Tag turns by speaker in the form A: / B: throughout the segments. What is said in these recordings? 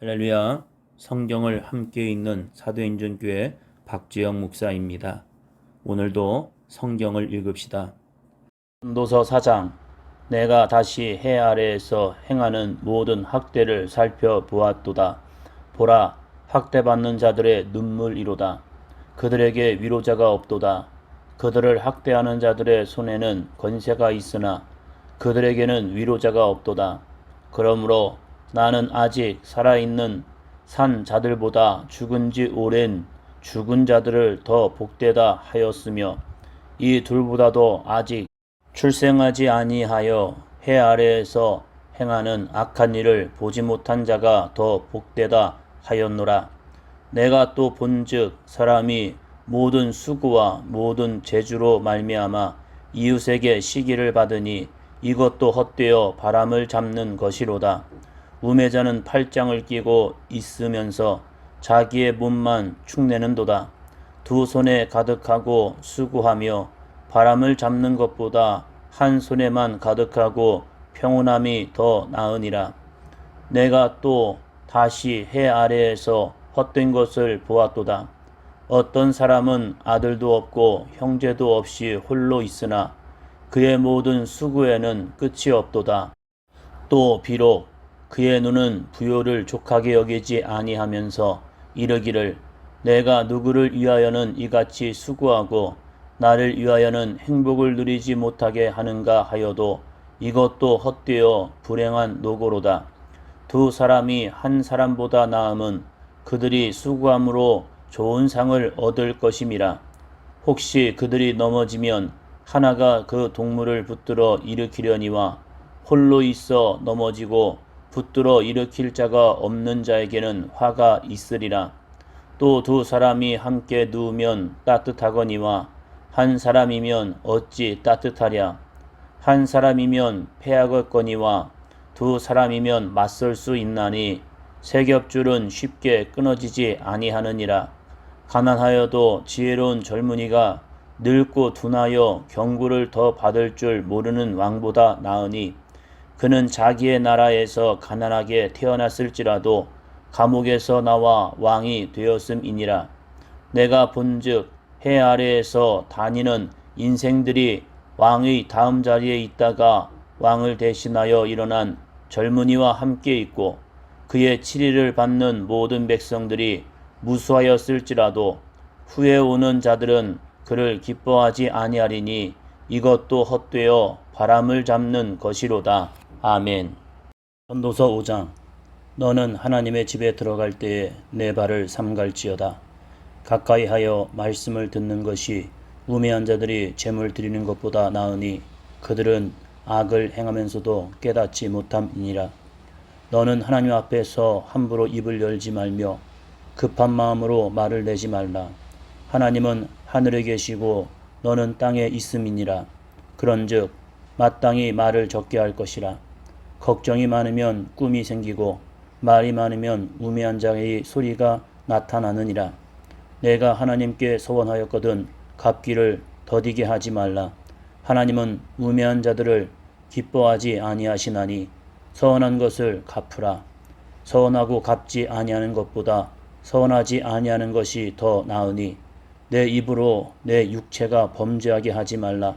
A: 할렐루야. 성경을 함께 읽는 사도행전교회 박지영 목사입니다. 오늘도 성경을 읽읍시다. 고린도서 4장. 내가 다시 해 아래에서 행하는 모든 학대를 살펴보았도다. 보라, 학대받는 자들의 눈물이로다. 그들에게 위로자가 없도다. 그들을 학대하는 자들의 손에는 권세가 있으나 그들에게는 위로자가 없도다. 그러므로 나는 아직 살아있는 산 자들보다 죽은 지 오랜 죽은 자들을 더 복되다 하였으며 이 둘보다도 아직 출생하지 아니하여 해 아래에서 행하는 악한 일을 보지 못한 자가 더 복되다 하였노라. 내가 또 본즉 사람이 모든 수고와 모든 재주로 말미암아 이웃에게 시기를 받으니 이것도 헛되어 바람을 잡는 것이로다. 우매자는 팔짱을 끼고 있으면서 자기의 몸만 축내는도다. 두 손에 가득하고 수고하며 바람을 잡는 것보다 한 손에만 가득하고 평온함이 더 나으니라. 내가 또 다시 해 아래에서 헛된 것을 보았도다. 어떤 사람은 아들도 없고 형제도 없이 홀로 있으나 그의 모든 수고에는 끝이 없도다. 또 비록 그의 눈은 부요를 족하게 여기지 아니하면서 이르기를 내가 누구를 위하여는 이같이 수고하고 나를 위하여는 행복을 누리지 못하게 하는가 하여도 이것도 헛되어 불행한 노고로다. 두 사람이 한 사람보다 나음은 그들이 수고함으로 좋은 상을 얻을 것임이라. 혹시 그들이 넘어지면 하나가 그 동물을 붙들어 일으키려니와 홀로 있어 넘어지고 붙들어 일으킬 자가 없는 자에게는 화가 있으리라. 또 두 사람이 함께 누우면 따뜻하거니와 한 사람이면 어찌 따뜻하랴. 한 사람이면 패하겠거니와 두 사람이면 맞설 수 있나니 세 겹줄은 쉽게 끊어지지 아니하느니라. 가난하여도 지혜로운 젊은이가 늙고 둔하여 경고를 더 받을 줄 모르는 왕보다 나으니 그는 자기의 나라에서 가난하게 태어났을지라도 감옥에서 나와 왕이 되었음이니라. 내가 본즉 해 아래에서 다니는 인생들이 왕의 다음 자리에 있다가 왕을 대신하여 일어난 젊은이와 함께 있고 그의 치리를 받는 모든 백성들이 무수하였을지라도 후에 오는 자들은 그를 기뻐하지 아니하리니 이것도 헛되어 바람을 잡는 것이로다. 아멘. 전도서 5장. 너는 하나님의 집에 들어갈 때에 내 발을 삼갈지어다. 가까이 하여 말씀을 듣는 것이 우매한 자들이 제물 드리는 것보다 나으니 그들은 악을 행하면서도 깨닫지 못함이니라. 너는 하나님 앞에서 함부로 입을 열지 말며 급한 마음으로 말을 내지 말라. 하나님은 하늘에 계시고 너는 땅에 있음이니라. 그런즉 마땅히 말을 적게 할 것이라. 걱정이 많으면 꿈이 생기고 말이 많으면 우매한 자의 소리가 나타나느니라. 내가 하나님께 서원하였거든 갚기를 더디게 하지 말라. 하나님은 우매한 자들을 기뻐하지 아니하시나니 서원한 것을 갚으라. 서원하고 갚지 아니하는 것보다 서원하지 아니하는 것이 더 나으니 내 입으로 내 육체가 범죄하게 하지 말라.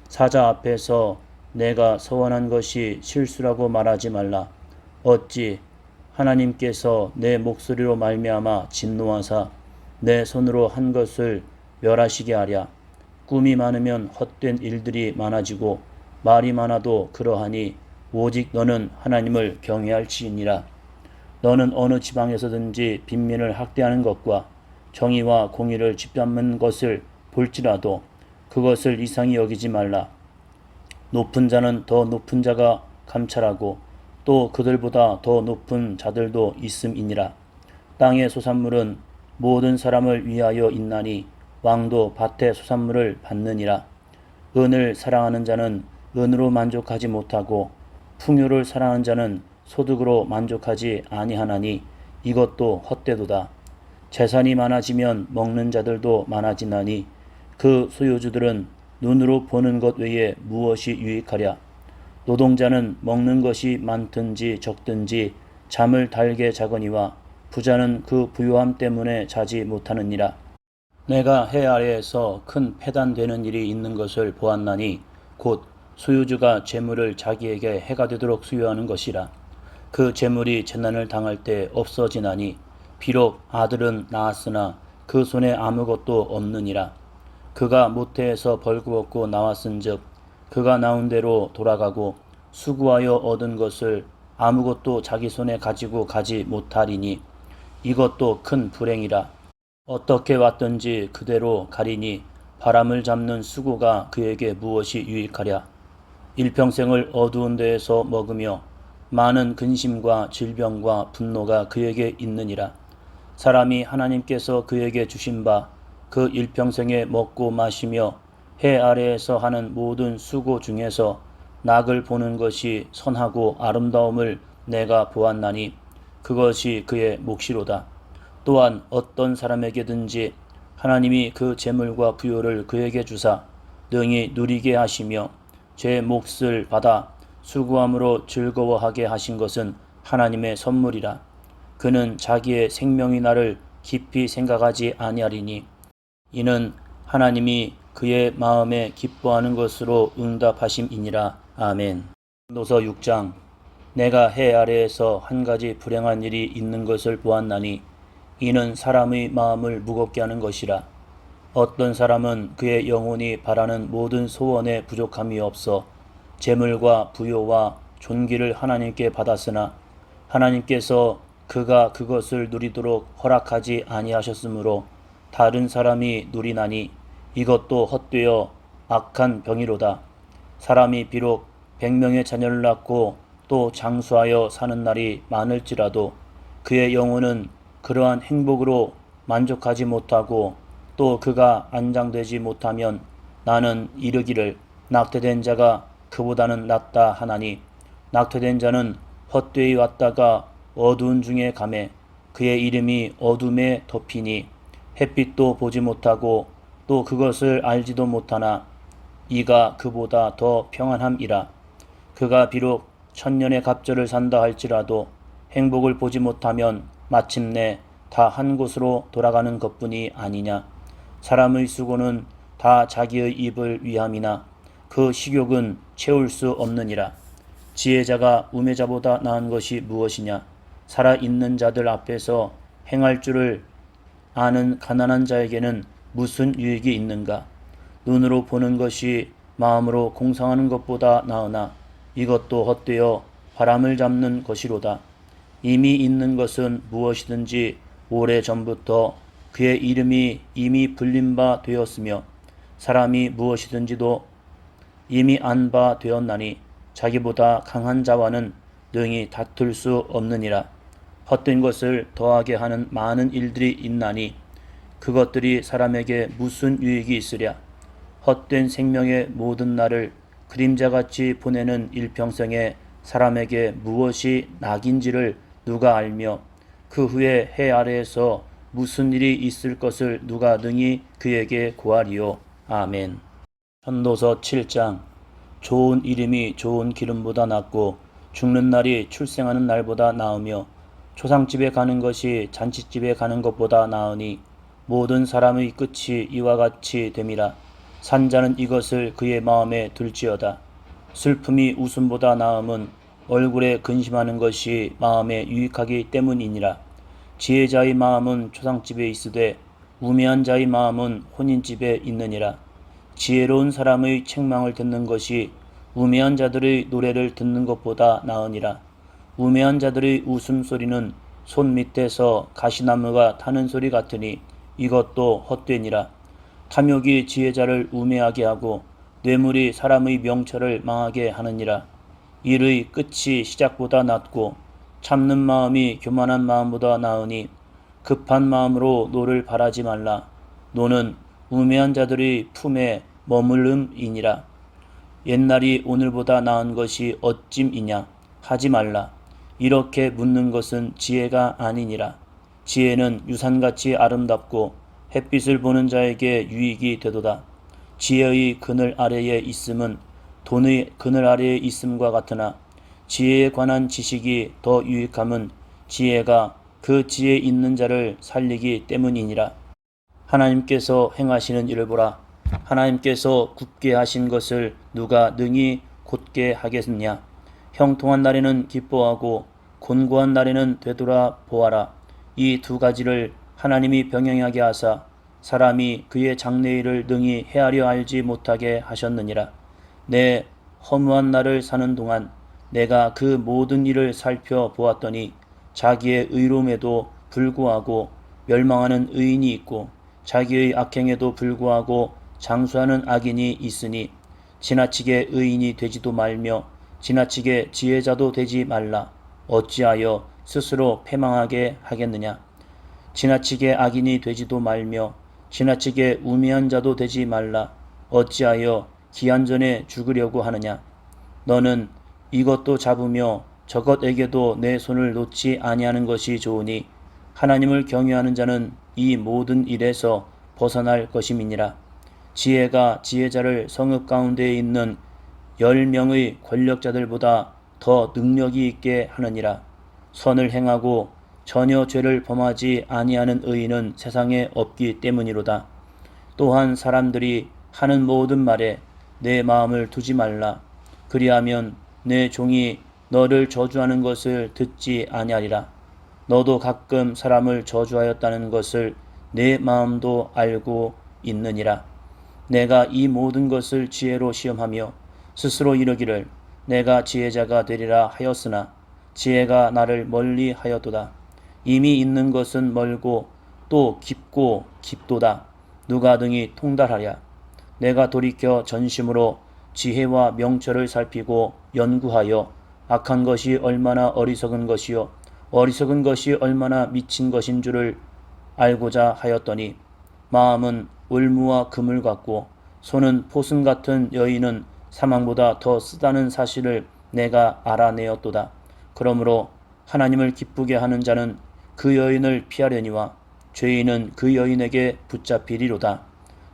A: 사자 앞에서 내가 서원한 것이 실수라고 말하지 말라. 어찌 하나님께서 내 목소리로 말미암아 진노하사 내 손으로 한 것을 멸하시게 하랴. 꿈이 많으면 헛된 일들이 많아지고 말이 많아도 그러하니 오직 너는 하나님을 경외할지니라. 너는 어느 지방에서든지 빈민을 학대하는 것과 정의와 공의를 짓밟는 것을 볼지라도 그것을 이상히 여기지 말라. 높은 자는 더 높은 자가 감찰하고 또 그들보다 더 높은 자들도 있음이니라. 땅의 소산물은 모든 사람을 위하여 있나니 왕도 밭의 소산물을 받느니라. 은을 사랑하는 자는 은으로 만족하지 못하고 풍요를 사랑하는 자는 소득으로 만족하지 아니하나니 이것도 헛되도다. 재산이 많아지면 먹는 자들도 많아지나니 그 소유주들은 눈으로 보는 것 외에 무엇이 유익하랴. 노동자는 먹는 것이 많든지 적든지 잠을 달게 자거니와 부자는 그 부요함 때문에 자지 못하느니라. 내가 해 아래에서 큰 패단되는 일이 있는 것을 보았나니 곧 소유주가 재물을 자기에게 해가 되도록 수요하는 것이라. 그 재물이 재난을 당할 때 없어지나니 비록 아들은 낳았으나 그 손에 아무것도 없느니라. 그가 모태에서 벌거벗고 나왔은즉 그가 나온 대로 돌아가고 수고하여 얻은 것을 아무것도 자기 손에 가지고 가지 못하리니 이것도 큰 불행이라. 어떻게 왔든지 그대로 가리니 바람을 잡는 수고가 그에게 무엇이 유익하랴. 일평생을 어두운 데에서 먹으며 많은 근심과 질병과 분노가 그에게 있느니라. 사람이 하나님께서 그에게 주신 바 그 일평생에 먹고 마시며 해 아래에서 하는 모든 수고 중에서 낙을 보는 것이 선하고 아름다움을 내가 보았나니 그것이 그의 몫이로다. 또한 어떤 사람에게든지 하나님이 그 재물과 부요를 그에게 주사 능히 누리게 하시며 제 몫을 받아 수고함으로 즐거워하게 하신 것은 하나님의 선물이라. 그는 자기의 생명이 나를 깊이 생각하지 아니하리니 이는 하나님이 그의 마음에 기뻐하는 것으로 응답하심이니라. 아멘. 노서 6장. 내가 해 아래에서 한 가지 불행한 일이 있는 것을 보았나니 이는 사람의 마음을 무겁게 하는 것이라. 어떤 사람은 그의 영혼이 바라는 모든 소원에 부족함이 없어 재물과 부요와 존귀를 하나님께 받았으나 하나님께서 그가 그것을 누리도록 허락하지 아니하셨으므로 다른 사람이 누리나니 이것도 헛되어 악한 병이로다. 사람이 비록 100명의 자녀를 낳고 또 장수하여 사는 날이 많을지라도 그의 영혼은 그러한 행복으로 만족하지 못하고 또 그가 안장되지 못하면 나는 이르기를 낙태된 자가 그보다는 낫다 하나니 낙태된 자는 헛되이 왔다가 어두운 중에 가매 그의 이름이 어둠에 덮이니 햇빛도 보지 못하고 또 그것을 알지도 못하나 이가 그보다 더 평안함이라. 그가 비록 1000년의 갑절을 산다 할지라도 행복을 보지 못하면 마침내 다 한 곳으로 돌아가는 것뿐이 아니냐. 사람의 수고는 다 자기의 입을 위함이나 그 식욕은 채울 수 없느니라. 지혜자가 우매자보다 나은 것이 무엇이냐. 살아있는 자들 앞에서 행할 줄을 아는 가난한 자에게는 무슨 유익이 있는가. 눈으로 보는 것이 마음으로 공상하는 것보다 나으나 이것도 헛되어 바람을 잡는 것이로다. 이미 있는 것은 무엇이든지 오래전부터 그의 이름이 이미 불린 바 되었으며 사람이 무엇이든지도 이미 안 바 되었나니 자기보다 강한 자와는 능히 다툴 수 없느니라. 헛된 것을 더하게 하는 많은 일들이 있나니 그것들이 사람에게 무슨 유익이 있으랴. 헛된 생명의 모든 날을 그림자같이 보내는 일평생에 사람에게 무엇이 낙인지를 누가 알며 그 후에 해 아래에서 무슨 일이 있을 것을 누가 능히 그에게 고하리요. 아멘. 현도서 7장. 좋은 이름이 좋은 기름보다 낫고 죽는 날이 출생하는 날보다 나으며 초상집에 가는 것이 잔치집에 가는 것보다 나으니 모든 사람의 끝이 이와 같이 됨이라. 산자는 이것을 그의 마음에 둘지어다. 슬픔이 웃음보다 나음은 얼굴에 근심하는 것이 마음에 유익하기 때문이니라. 지혜자의 마음은 초상집에 있으되 우매한 자의 마음은 혼인집에 있느니라. 지혜로운 사람의 책망을 듣는 것이 우매한 자들의 노래를 듣는 것보다 나으니라. 우매한 자들의 웃음소리는 손 밑에서 가시나무가 타는 소리 같으니 이것도 헛되니라. 탐욕이 지혜자를 우매하게 하고 뇌물이 사람의 명철을 망하게 하느니라. 일의 끝이 시작보다 낫고 참는 마음이 교만한 마음보다 나으니 급한 마음으로 노를 바라지 말라. 노는 우매한 자들의 품에 머물름이니라. 옛날이 오늘보다 나은 것이 어찜이냐 하지 말라. 이렇게 묻는 것은 지혜가 아니니라. 지혜는 유산같이 아름답고 햇빛을 보는 자에게 유익이 되도다. 지혜의 그늘 아래에 있음은 돈의 그늘 아래에 있음과 같으나 지혜에 관한 지식이 더 유익함은 지혜가 그 지혜 있는 자를 살리기 때문이니라. 하나님께서 행하시는 일을 보라. 하나님께서 굳게 하신 것을 누가 능히 곧게 하겠느냐. 형통한 날에는 기뻐하고 곤고한 날에는 되돌아 보아라. 이 두 가지를 하나님이 병행하게 하사 사람이 그의 장래일을 능히 헤아려 알지 못하게 하셨느니라. 내 허무한 날을 사는 동안 내가 그 모든 일을 살펴보았더니 자기의 의로움에도 불구하고 멸망하는 의인이 있고 자기의 악행에도 불구하고 장수하는 악인이 있으니 지나치게 의인이 되지도 말며 지나치게 지혜자도 되지 말라. 어찌하여 스스로 패망하게 하겠느냐. 지나치게 악인이 되지도 말며 지나치게 우매한 자도 되지 말라. 어찌하여 기한 전에 죽으려고 하느냐. 너는 이것도 잡으며 저것에게도 내 손을 놓지 아니하는 것이 좋으니 하나님을 경외하는 자는 이 모든 일에서 벗어날 것임이니라. 지혜가 지혜자를 성읍 가운데에 있는 10명의 권력자들보다 더 능력이 있게 하느니라. 선을 행하고 전혀 죄를 범하지 아니하는 의인은 세상에 없기 때문이로다. 또한 사람들이 하는 모든 말에 내 마음을 두지 말라. 그리하면 내 종이 너를 저주하는 것을 듣지 아니하리라. 너도 가끔 사람을 저주하였다는 것을 내 마음도 알고 있느니라. 내가 이 모든 것을 지혜로 시험하며 스스로 이르기를 내가 지혜자가 되리라 하였으나 지혜가 나를 멀리 하였도다. 이미 있는 것은 멀고 또 깊고 깊도다. 누가 등이 통달하랴. 내가 돌이켜 전심으로 지혜와 명철을 살피고 연구하여 악한 것이 얼마나 어리석은 것이요 어리석은 것이 얼마나 미친 것인 줄을 알고자 하였더니 마음은 울무와 그물 같고 손은 포승 같은 여인은 사망보다 더 쓰다는 사실을 내가 알아내었도다. 그러므로 하나님을 기쁘게 하는 자는 그 여인을 피하려니와 죄인은 그 여인에게 붙잡히리로다.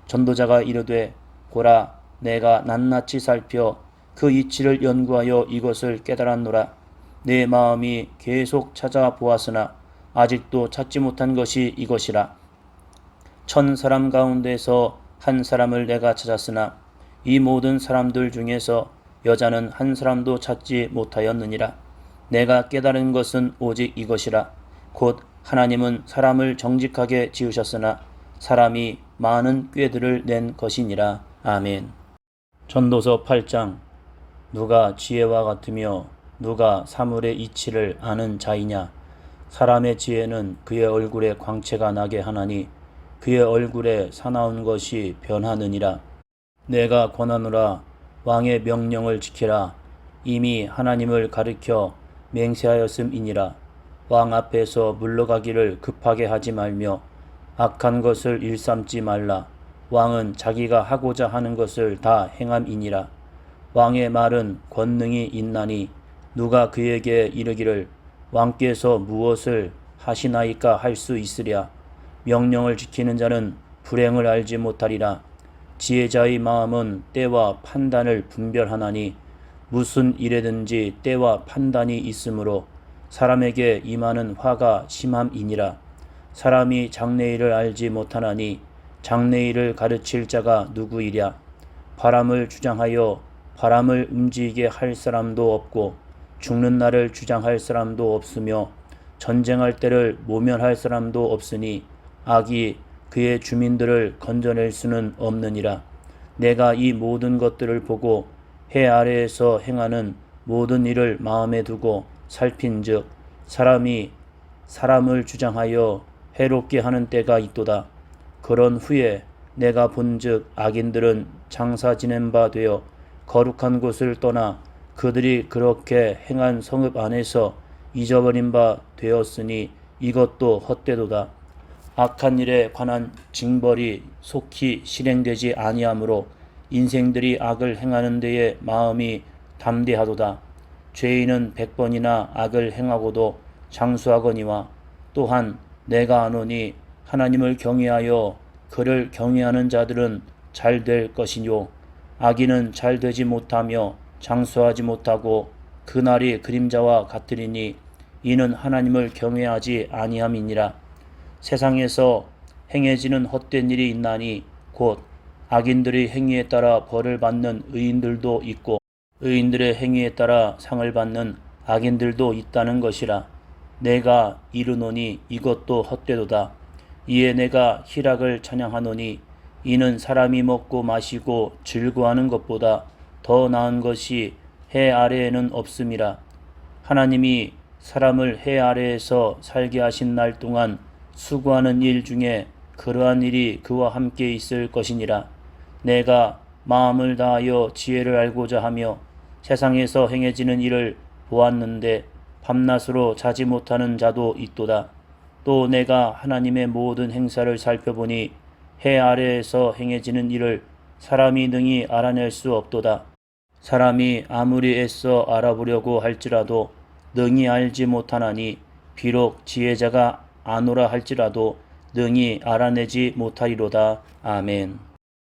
A: 전도자가 이르되 보라 내가 낱낱이 살펴 그 이치를 연구하여 이것을 깨달았노라. 내 마음이 계속 찾아보았으나 아직도 찾지 못한 것이 이것이라. 1000사람 가운데서 한 사람을 내가 찾았으나 이 모든 사람들 중에서 여자는 한 사람도 찾지 못하였느니라. 내가 깨달은 것은 오직 이것이라. 곧 하나님은 사람을 정직하게 지으셨으나 사람이 많은 꾀들을 낸 것이니라. 아멘. 전도서 8장. 누가 지혜와 같으며 누가 사물의 이치를 아는 자이냐. 사람의 지혜는 그의 얼굴에 광채가 나게 하나니 그의 얼굴에 사나운 것이 변하느니라. 내가 권하노라. 왕의 명령을 지키라. 이미 하나님을 가리켜 맹세하였음이니라. 왕 앞에서 물러가기를 급하게 하지 말며 악한 것을 일삼지 말라. 왕은 자기가 하고자 하는 것을 다 행함이니라. 왕의 말은 권능이 있나니 누가 그에게 이르기를 왕께서 무엇을 하시나이까 할 수 있으랴. 명령을 지키는 자는 불행을 알지 못하리라. 지혜자의 마음은 때와 판단을 분별하나니 무슨 일에든지 때와 판단이 있으므로 사람에게 임하는 화가 심함이니라. 사람이 장래일을 알지 못하나니 장래일을 가르칠 자가 누구이랴. 바람을 주장하여 바람을 움직이게 할 사람도 없고 죽는 날을 주장할 사람도 없으며 전쟁할 때를 모면할 사람도 없으니 악이 그의 주민들을 건져낼 수는 없느니라. 내가 이 모든 것들을 보고 해 아래에서 행하는 모든 일을 마음에 두고 살핀즉 사람이 사람을 주장하여 해롭게 하는 때가 있도다. 그런 후에 내가 본즉 악인들은 장사 지낸 바 되어 거룩한 곳을 떠나 그들이 그렇게 행한 성읍 안에서 잊어버린 바 되었으니 이것도 헛되도다. 악한 일에 관한 징벌이 속히 실행되지 아니하므로 인생들이 악을 행하는 데에 마음이 담대하도다. 죄인은 100번이나 악을 행하고도 장수하거니와 또한 내가 아노니 하나님을 경외하여 그를 경외하는 자들은 잘 될 것이요 악인은 잘 되지 못하며 장수하지 못하고 그날이 그림자와 같으리니 이는 하나님을 경외하지 아니함이니라. 세상에서 행해지는 헛된 일이 있나니 곧 악인들의 행위에 따라 벌을 받는 의인들도 있고 의인들의 행위에 따라 상을 받는 악인들도 있다는 것이라. 내가 이르노니 이것도 헛되도다. 이에 내가 희락을 찬양하노니 이는 사람이 먹고 마시고 즐거워하는 것보다 더 나은 것이 해 아래에는 없음이라. 하나님이 사람을 해 아래에서 살게 하신 날 동안 수고하는 일 중에 그러한 일이 그와 함께 있을 것이니라. 내가 마음을 다하여 지혜를 알고자 하며 세상에서 행해지는 일을 보았는데 밤낮으로 자지 못하는 자도 있도다. 또 내가 하나님의 모든 행사를 살펴보니 해 아래에서 행해지는 일을 사람이 능히 알아낼 수 없도다. 사람이 아무리 애써 알아보려고 할지라도 능히 알지 못하나니 비록 지혜자가 아노라 할지라도 능히 알아내지 못하리로다. 아멘.